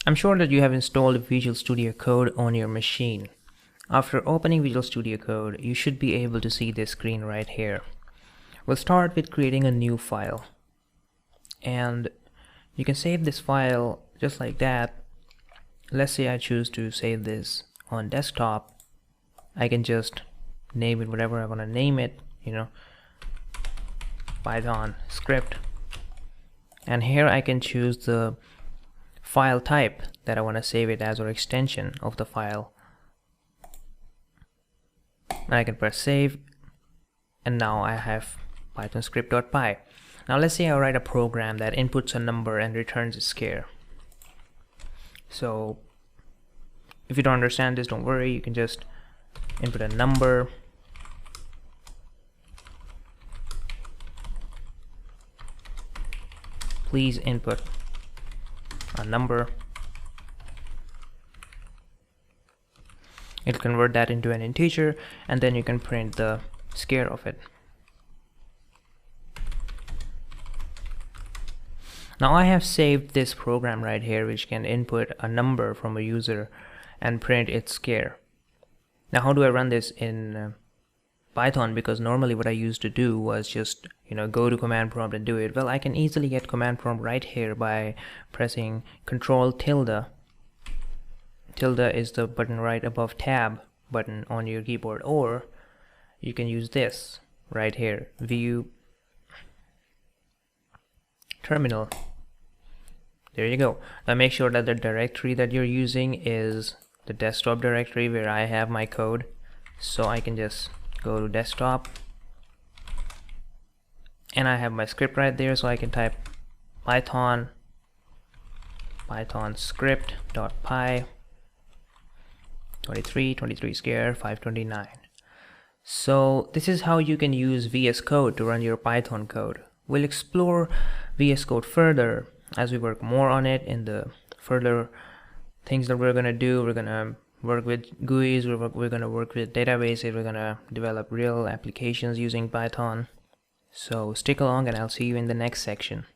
I'm sure that you have installed Visual Studio Code on your machine. After opening Visual Studio Code, you should be able to see this screen right here. We'll start with creating a new file. And you can save this file just like that. Let's say I choose to save this on desktop. I can just name it whatever I want to name it, Python script. And here I can choose the file type that I want to save it as, or extension of the file. And I can press save, and now I have python script.py. Now let's say I write a program that inputs a number and returns a scare. So if you don't understand this, don't worry, you can just input a number, please input a number. It'll convert that into an integer, and then you can print the scare of it. Now I have saved this program right here, which can input a number from a user and print its scare. Now how do I run this in Python? Because normally what I used to do was just go to command prompt and do it. Well, I can easily get command prompt right here by pressing Control tilde. Tilde is the button right above tab button on your keyboard, or you can use this right here, view terminal. There you go. Now make sure that the directory that you're using is the desktop directory where I have my code. So I can just go to desktop, and I have my script right there, so I can type python script.py 23 scare 529. So this is how you can use VS Code to run your Python code. We'll explore VS Code further as we work more on it in the further things that we're gonna do. We're gonna work with GUIs, we're gonna work with databases, we're gonna develop real applications using Python. So stick along, and I'll see you in the next section.